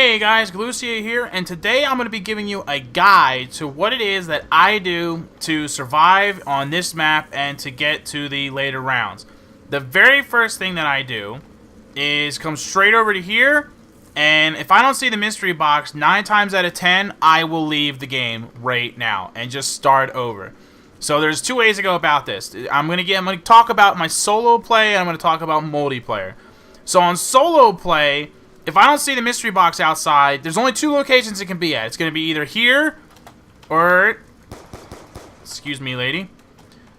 Hey guys, Galucia here, and today I'm going to be giving you a guide to what it is that I do to survive on this map and to get to the later rounds. The very first thing that I do is come straight over to here, and if I don't see the mystery box, 9 times out of 10, I will leave the game right now and just start over. So there's 2 ways to go about this. I'm going to talk about my solo play, and I'm going to talk about multiplayer. So on solo play, if I don't see the mystery box outside, there's only 2 locations it can be at. It's going to be either here or, excuse me, lady.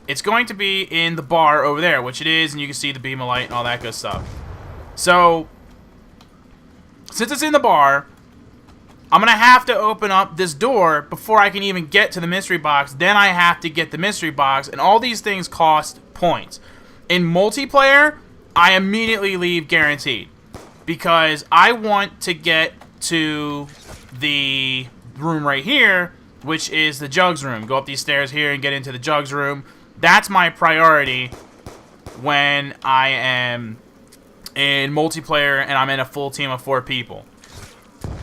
It's going to be in the bar over there, which it is, and you can see the beam of light and all that good stuff. So, since it's in the bar, I'm going to have to open up this door before I can even get to the mystery box. Then I have to get the mystery box, and all these things cost points. In multiplayer, I immediately leave guaranteed, because I want to get to the room right here, which is the jugs room. Go up these stairs here and get into the jugs room. That's my priority when I am in multiplayer and I'm in a full team of 4 people.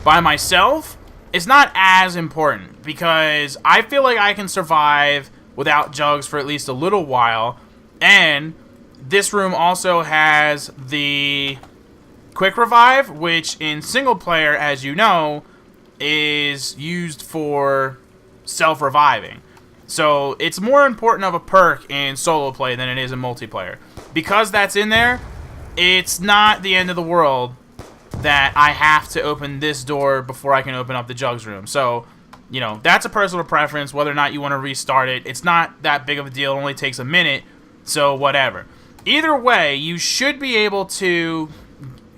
By myself, it's not as important, because I feel like I can survive without jugs for at least a little while, and this room also has the quick revive, which in single player, as you know, is used for self-reviving. So it's more important of a perk in solo play than it is in multiplayer. Because that's in there, it's not the end of the world that I have to open this door before I can open up the jugs room. So, you know, that's a personal preference, whether or not you want to restart it. It's not that big of a deal. It only takes a minute, so whatever. Either way, you should be able to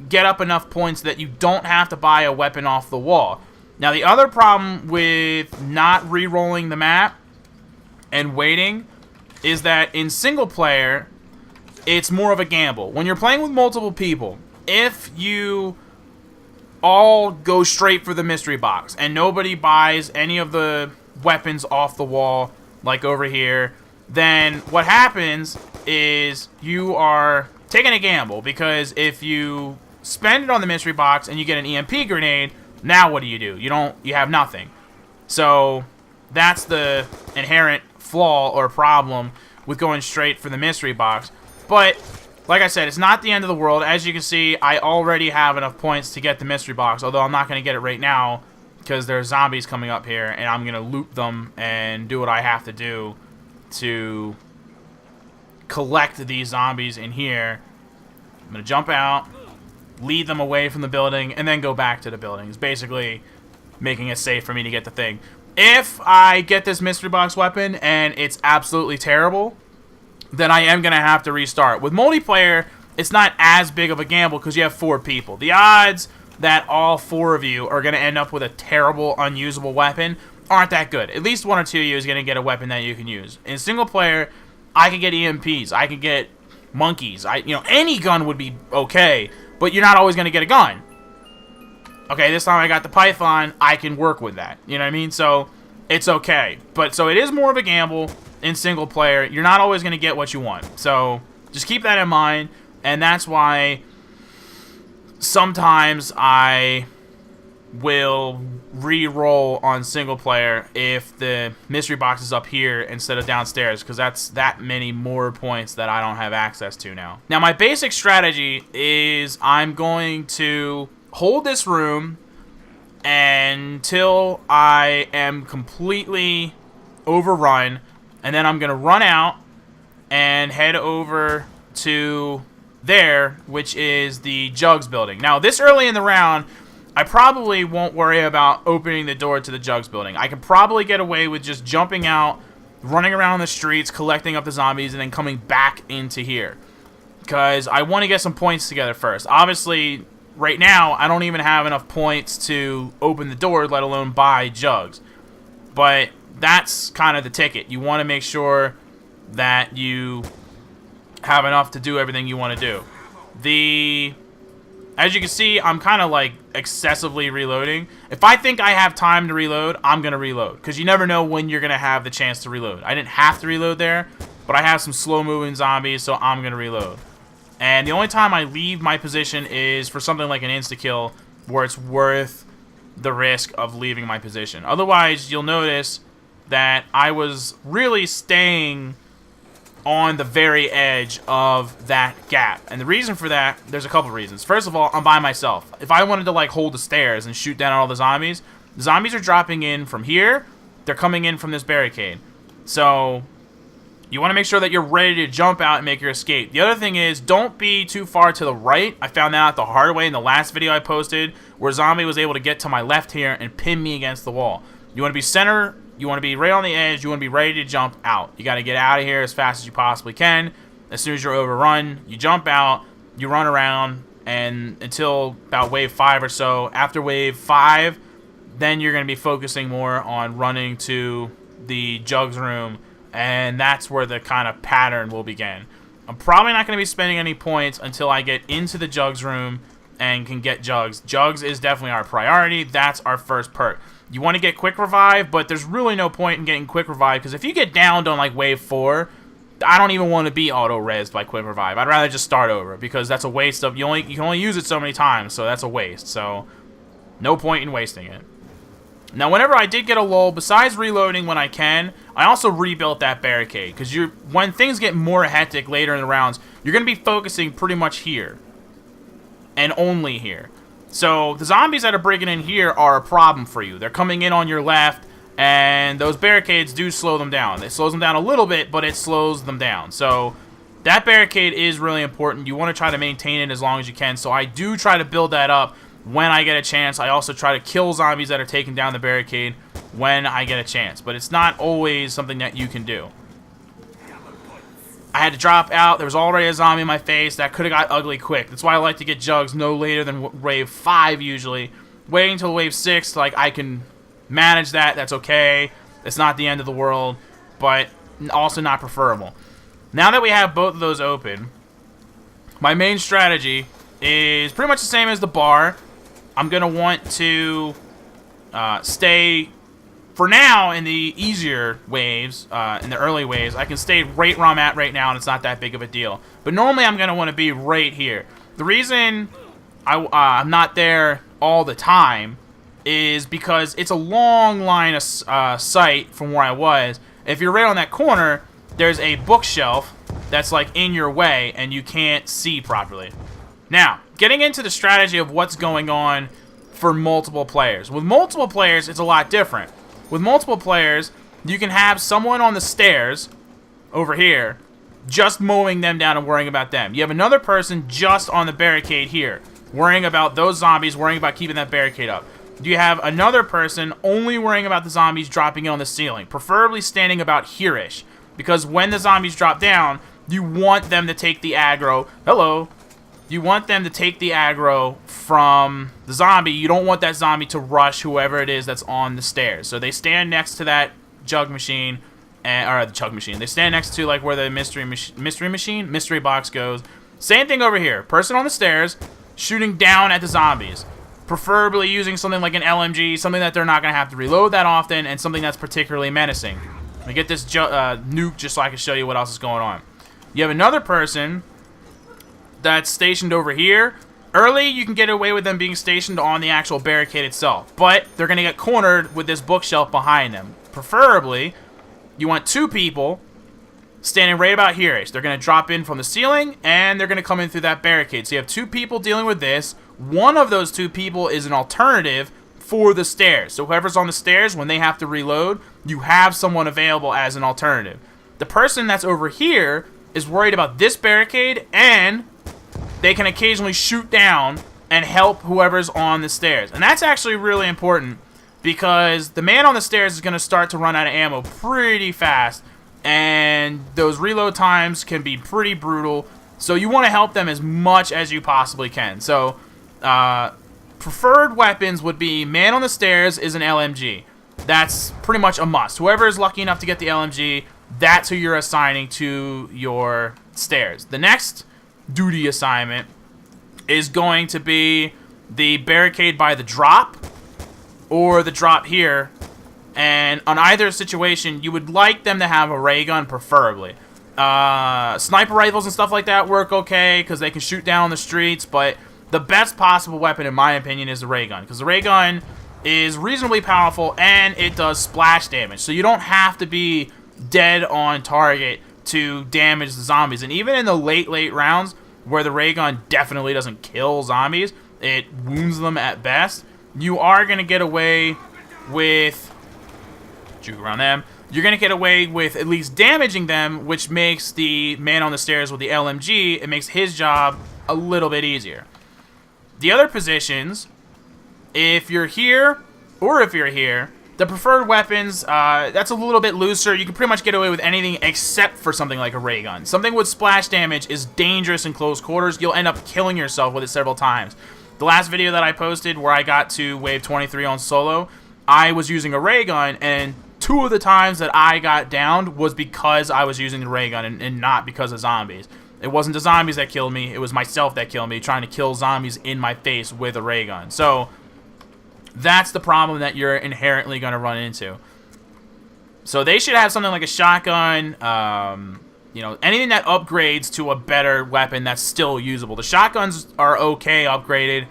get up enough points that you don't have to buy a weapon off the wall. Now, the other problem with not re-rolling the map and waiting is that in single player, it's more of a gamble. When you're playing with multiple people, if you all go straight for the mystery box and nobody buys any of the weapons off the wall, like over here, then what happens is you are taking a gamble, because if you spend it on the mystery box and you get an EMP grenade, now what do? You have nothing. So that's the inherent flaw or problem with going straight for the mystery box. But like I said, it's not the end of the world. As you can see, I already have enough points to get the mystery box, although I'm not going to get it right now because there's zombies coming up here, and I'm going to loot them and do what I have to do to collect these zombies in here. I'm going to jump out, lead them away from the building, and then go back to the building. It's basically making it safe for me to get the thing. If I get this mystery box weapon and it's absolutely terrible, then I am going to have to restart. With multiplayer, it's not as big of a gamble because you have 4 people. The odds that all 4 of you are going to end up with a terrible, unusable weapon aren't that good. At least 1 or 2 of you is going to get a weapon that you can use. In single player, I can get EMPs. I can get monkeys. Any gun would be okay, but you're not always going to get a gun. Okay, this time I got the Python. I can work with that. You know what I mean? So it's okay. So it is more of a gamble in single player. You're not always going to get what you want. So just keep that in mind. And that's why sometimes I will re-roll on single player if the mystery box is up here instead of downstairs, because that's that many more points that I don't have access to now. Now, my basic strategy is I'm going to hold this room until I am completely overrun, and then I'm going to run out and head over to there, which is the Jugs building. Now, this early in the round, I probably won't worry about opening the door to the Jugs building. I could probably get away with just jumping out, running around the streets, collecting up the zombies, and then coming back into here, because I want to get some points together first. Obviously, right now, I don't even have enough points to open the door, let alone buy Jugs. But that's kind of the ticket. You want to make sure that you have enough to do everything you want to do. As you can see, I'm kind of like excessively reloading. If I think I have time to reload, I'm going to reload, because you never know when you're going to have the chance to reload. I didn't have to reload there, but I have some slow-moving zombies, so I'm going to reload. And the only time I leave my position is for something like an insta-kill, where it's worth the risk of leaving my position. Otherwise, you'll notice that I was really staying on the very edge of that gap. And the reason for that, there's a couple reasons. First of all, I'm by myself. If I wanted to like hold the stairs and shoot down all the zombies are dropping in from here. They're coming in from this barricade. So you want to make sure that you're ready to jump out and make your escape. The other thing is, don't be too far to the right. I found that out the hard way in the last video I posted, where zombie was able to get to my left here and pin me against the wall. You want to be center. You want to be right on the edge. You want to be ready to jump out. You got to get out of here as fast as you possibly can. As soon as you're overrun, you jump out, you run around, and until about wave 5 or so. After wave 5, then you're going to be focusing more on running to the jugs room, and that's where the kind of pattern will begin. I'm probably not going to be spending any points until I get into the jugs room and can get jugs. Jugs is definitely our priority. That's our first perk. You want to get quick revive, but there's really no point in getting quick revive, because if you get downed on like wave 4, I don't even want to be auto-rezzed by quick revive. I'd rather just start over, because that's a waste of, you can only use it so many times, so that's a waste. So no point in wasting it. Now, whenever I did get a lull, besides reloading when I can, I also rebuilt that barricade, because when things get more hectic later in the rounds, you're going to be focusing pretty much here, and only here. So the zombies that are breaking in here are a problem for you. They're coming in on your left, and those barricades do slow them down. It slows them down a little bit, but it slows them down. So that barricade is really important. You want to try to maintain it as long as you can. So I do try to build that up when I get a chance. I also try to kill zombies that are taking down the barricade when I get a chance. But it's not always something that you can do. I had to drop out. There was already a zombie in my face. That could have got ugly quick. That's why I like to get jugs no later than wave 5 usually. Waiting until wave 6, like, I can manage that. That's okay. It's not the end of the world, but also not preferable. Now that we have both of those open, my main strategy is pretty much the same as the bar. I'm going to want to stay, for now, in the easier waves, in the early waves. I can stay right where I'm at right now, and it's not that big of a deal. But normally I'm going to want to be right here. The reason I'm not there all the time is because it's a long line of sight from where I was. If you're right on that corner, there's a bookshelf that's like in your way, and you can't see properly. Now, getting into the strategy of what's going on for multiple players. With multiple players, it's a lot different. With multiple players, you can have someone on the stairs over here just mowing them down and worrying about them. You have another person just on the barricade here, worrying about those zombies, worrying about keeping that barricade up. You have another person only worrying about the zombies dropping in on the ceiling, preferably standing about here-ish, because when the zombies drop down, you want them to take the aggro. Hello. You want them to take the aggro from the zombie. You don't want that zombie to rush whoever it is that's on the stairs. So they stand next to that jug machine, or the chug machine. They stand next to like where the mystery box goes. Same thing over here. Person on the stairs shooting down at the zombies. Preferably using something like an LMG, something that they're not going to have to reload that often, and something that's particularly menacing. Let me get this nuke just so I can show you what else is going on. You have another person that's stationed over here. Early, you can get away with them being stationed on the actual barricade itself, but they're going to get cornered with this bookshelf behind them. Preferably, you want 2 people standing right about here-ish. They're going to drop in from the ceiling, and they're going to come in through that barricade. So you have 2 people dealing with this. One of those 2 people is an alternative for the stairs. So whoever's on the stairs, when they have to reload, you have someone available as an alternative. The person that's over here is worried about this barricade, and they can occasionally shoot down and help whoever's on the stairs. And that's actually really important, because the man on the stairs is going to start to run out of ammo pretty fast, and those reload times can be pretty brutal. So you want to help them as much as you possibly can. So preferred weapons would be man on the stairs is an LMG. That's pretty much a must. Whoever is lucky enough to get the LMG, that's who you're assigning to your stairs. The next duty assignment is going to be the barricade by the drop, or the drop here. And on either situation, you would like them to have a ray gun, preferably. Sniper rifles and stuff like that work okay, because they can shoot down on the streets, but the best possible weapon, in my opinion, is the ray gun. Because the ray gun is reasonably powerful, and it does splash damage. So you don't have to be dead on target to damage the zombies. And even in the late rounds, where the ray gun definitely doesn't kill zombies, it wounds them at best, you are going to get away with... juke around them. You're going to get away with at least damaging them, which makes the man on the stairs with the LMG, it makes his job a little bit easier. The other positions, if you're here, or if you're here, the preferred weapons, that's a little bit looser. You can pretty much get away with anything except for something like a ray gun. Something with splash damage is dangerous in close quarters. You'll end up killing yourself with it several times. The last video that I posted where I got to wave 23 on solo, I was using a ray gun, and 2 of the times that I got downed was because I was using the ray gun and not because of zombies. It wasn't the zombies that killed me, it was myself that killed me, trying to kill zombies in my face with a ray gun. So that's the problem that you're inherently going to run into. So they should have something like a shotgun, you know, anything that upgrades to a better weapon that's still usable. The shotguns are okay upgraded.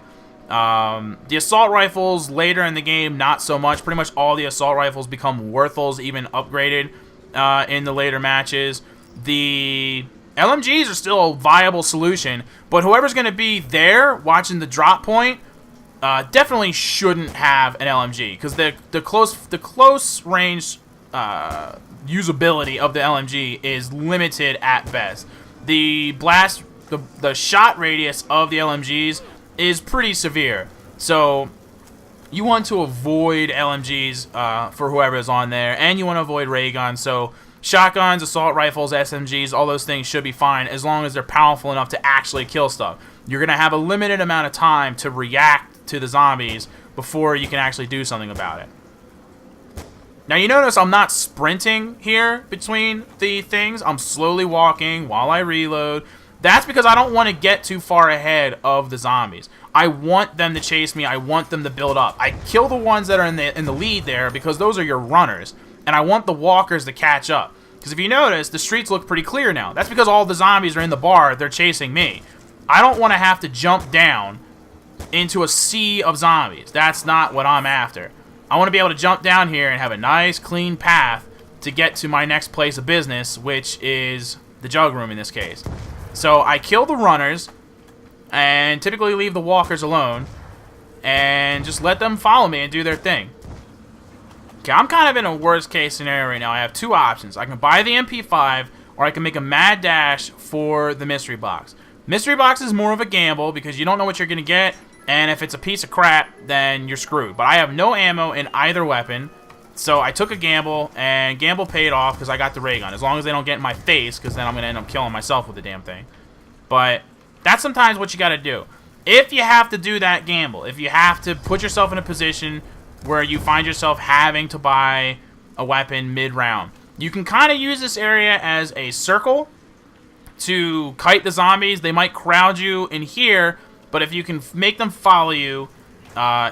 The assault rifles later in the game, not so much. Pretty much all the assault rifles become worthless, even upgraded in the later matches. The LMGs are still a viable solution, but whoever's going to be there watching the drop point definitely shouldn't have an LMG, because the close range usability of the LMG is limited at best. The blast, the shot radius of the LMGs is pretty severe, so you want to avoid LMGs for whoever is on there, and you want to avoid ray guns. So shotguns, assault rifles, SMGs, all those things should be fine as long as they're powerful enough to actually kill stuff. You're going to have a limited amount of time to react to the zombies before you can actually do something about it. Now you notice I'm not sprinting here between the things. I'm slowly walking while I reload. That's because I don't want to get too far ahead of the zombies. I want them to chase me. I want them to build up. I kill the ones that are in the lead there because those are your runners. And I want the walkers to catch up. Because if you notice, the streets look pretty clear now. That's because all the zombies are in the bar. They're chasing me. I don't want to have to jump down into a sea of zombies. That's not what I'm after. I want to be able to jump down here and have a nice, clean path to get to my next place of business, which is the jug room in this case. So I kill the runners and typically leave the walkers alone and just let them follow me and do their thing. Okay, I'm kind of in a worst case scenario right now. I have 2 options. I can buy the MP5 or I can make a mad dash for the mystery box. Mystery box is more of a gamble because you don't know what you're going to get, and if it's a piece of crap, then you're screwed. But I have no ammo in either weapon, so I took a gamble, and gamble paid off because I got the ray gun. As long as they don't get in my face, because then I'm going to end up killing myself with the damn thing. But that's sometimes what you got to do. If you have to do that gamble, if you have to put yourself in a position where you find yourself having to buy a weapon mid-round, you can kind of use this area as a circle to kite the zombies. They might crowd you in here, but if you can make them follow you,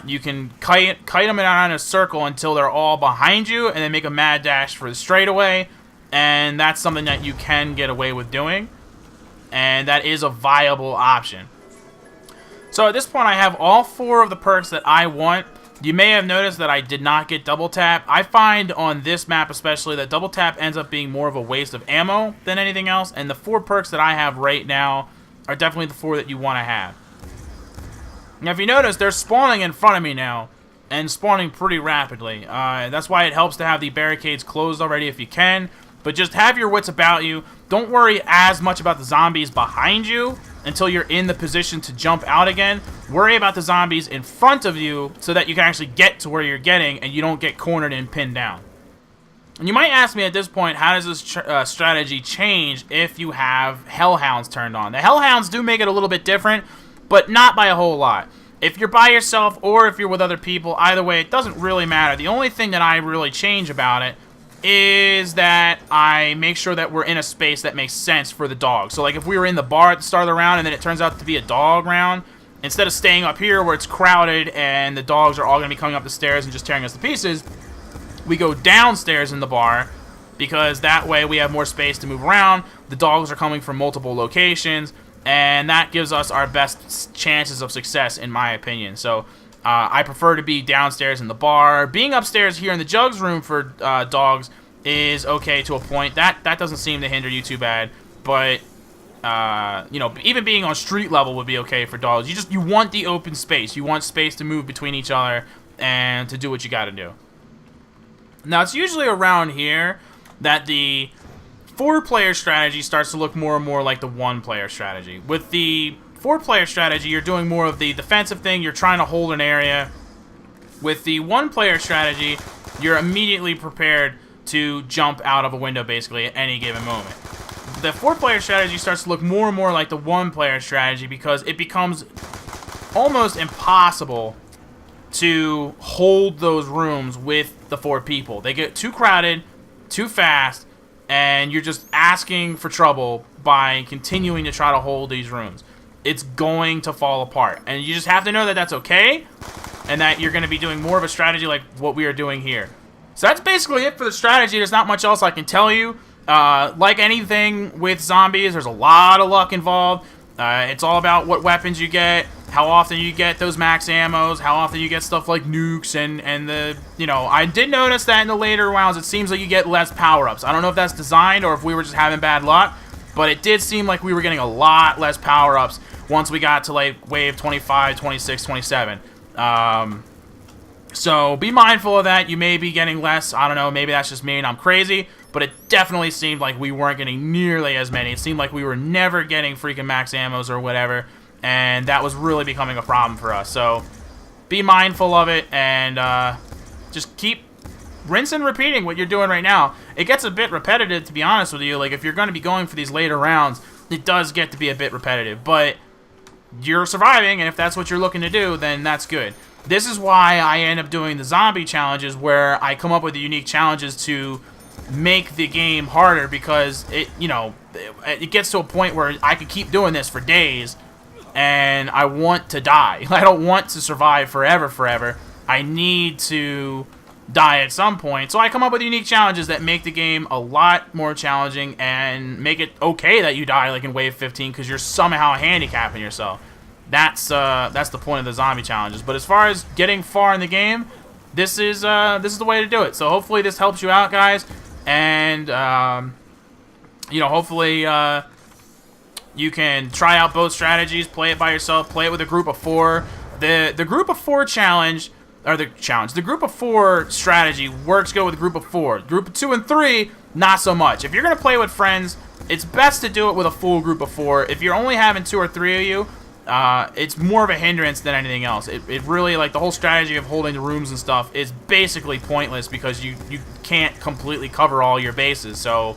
you can kite them around in a circle until they're all behind you, and then make a mad dash for the straightaway. And that's something that you can get away with doing, and that is a viable option. So at this point, I have all 4 of the perks that I want. You may have noticed that I did not get double tap. I find on this map especially that double tap ends up being more of a waste of ammo than anything else, and the 4 perks that I have right now are definitely the 4 that you want to have. Now if you notice, they're spawning in front of me now, and spawning pretty rapidly. That's why it helps to have the barricades closed already if you can, but just have your wits about you. Don't worry as much about the zombies behind you until you're in the position to jump out again. Worry about the zombies in front of you so that you can actually get to where you're getting and you don't get cornered and pinned down. And you might ask me at this point, how does this strategy change if you have Hellhounds turned on? The Hellhounds do make it a little bit different, but not by a whole lot. If you're by yourself or if you're with other people, either way, it doesn't really matter. The only thing that I really change about it is that I make sure that we're in a space that makes sense for the dog. So like if we were in the bar at the start of the round and then it turns out to be a dog round, instead of staying up here where it's crowded and the dogs are all going to be coming up the stairs and just tearing us to pieces, we go downstairs in the bar because that way we have more space to move around. The dogs are coming from multiple locations, and that gives us our best chances of success, in my opinion. So I prefer to be downstairs in the bar. Being upstairs here in the jugs room for dogs is okay to a point. That doesn't seem to hinder you too bad. But you know, even being on street level would be okay for dogs. You want the open space. You want space to move between each other and to do what you got to do. Now it's usually around here that the 4-player strategy starts to look more and more like the 1-player strategy. With the 4-player strategy, you're doing more of the defensive thing. You're trying to hold an area. With the 1-player strategy, you're immediately prepared to jump out of a window basically at any given moment. The 4-player strategy starts to look more and more like the 1-player strategy because it becomes almost impossible to hold those rooms with the 4 people. They get too crowded, too fast, and you're just asking for trouble by continuing to try to hold these rooms. It's going to fall apart. And you just have to know that that's okay, and that you're going to be doing more of a strategy like what we are doing here. So that's basically it for the strategy. There's not much else I can tell you. Like anything with zombies, there's a lot of luck involved. It's all about what weapons you get, how often you get those max ammos, how often you get stuff like nukes, and the, you know, I did notice that in the later rounds it seems like you get less power-ups. I don't know if that's designed or if we were just having bad luck, but it did seem like we were getting a lot less power-ups once we got to like wave 25, 26, 27. So be mindful of that. You may be getting less. I don't know, maybe that's just me and I'm crazy, but it definitely seemed like we weren't getting nearly as many. It seemed like we were never getting freaking max ammos or whatever, and that was really becoming a problem for us. So be mindful of it, and just keep rinse and repeating what you're doing right now. It gets a bit repetitive, to be honest with you. Like, if you're going to be going for these later rounds, it does get to be a bit repetitive, but you're surviving, and if that's what you're looking to do, then that's good. This is why I end up doing the zombie challenges, where I come up with the unique challenges to make the game harder, because it, you know, it gets to a point where I could keep doing this for days, and I want to die. I don't want to survive forever. I need to die at some point, so I come up with unique challenges that make the game a lot more challenging and make it okay that you die, like in wave 15, because you're somehow handicapping yourself. That's the point of the zombie challenges. But as far as getting far in the game, this is the way to do it. So hopefully this helps you out, guys, and you know, hopefully you can try out both strategies, play it by yourself, play it with a group of 4. The group of 4 challenge, or the group of 4 strategy works good with a group of 4. Group of 2 and 3, not so much. If you're gonna play with friends, it's best to do it with a full group of 4. If you're only having 2 or 3 of you, it's more of a hindrance than anything else. It really, like, the whole strategy of holding the rooms and stuff is basically pointless, because you can't completely cover all your bases, so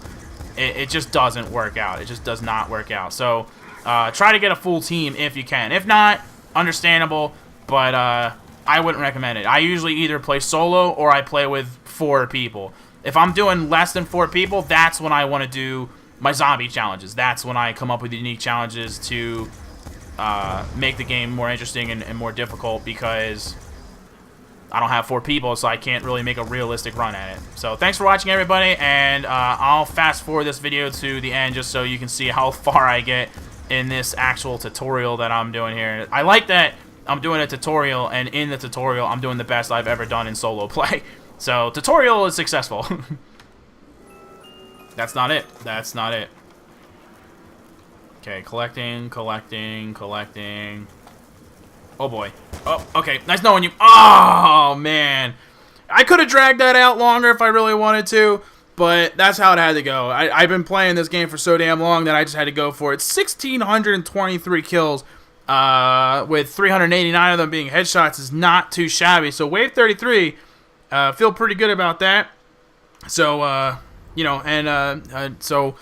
it just doesn't work out. It just does not work out. So try to get a full team if you can. If not, understandable, but I wouldn't recommend it. I usually either play solo or I play with 4 people. If I'm doing less than 4 people, that's when I want to do my zombie challenges. That's when I come up with unique challenges to make the game more interesting and more difficult, because I don't have 4 people, so I can't really make a realistic run at it. So thanks for watching, everybody, and I'll fast forward this video to the end just so you can see how far I get in this actual tutorial that I'm doing here. I like that I'm doing a tutorial, and in the tutorial I'm doing the best I've ever done in solo play. So tutorial is successful. That's not it. That's not it. Okay, collecting. Oh boy. Oh, okay. Nice knowing you. Oh, man. I could have dragged that out longer if I really wanted to, but that's how it had to go. I've been playing this game for so damn long that I just had to go for it. 1,623 kills, with 389 of them being headshots, is not too shabby. So wave 33, feel pretty good about that. So, you know, and so...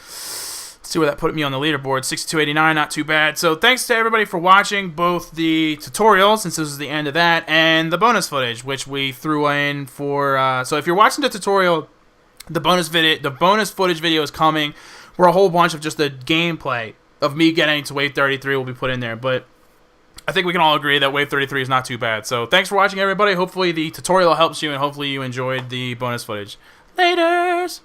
see where that put me on the leaderboard. 6289, not too bad. So thanks to everybody for watching both the tutorial, since this is the end of that, and the bonus footage, which we threw in for. So if you're watching the tutorial, the bonus footage video is coming, where a whole bunch of just the gameplay of me getting to wave 33 will be put in there. But I think we can all agree that wave 33 is not too bad. So thanks for watching, everybody. Hopefully the tutorial helps you, and hopefully you enjoyed the bonus footage. Laters!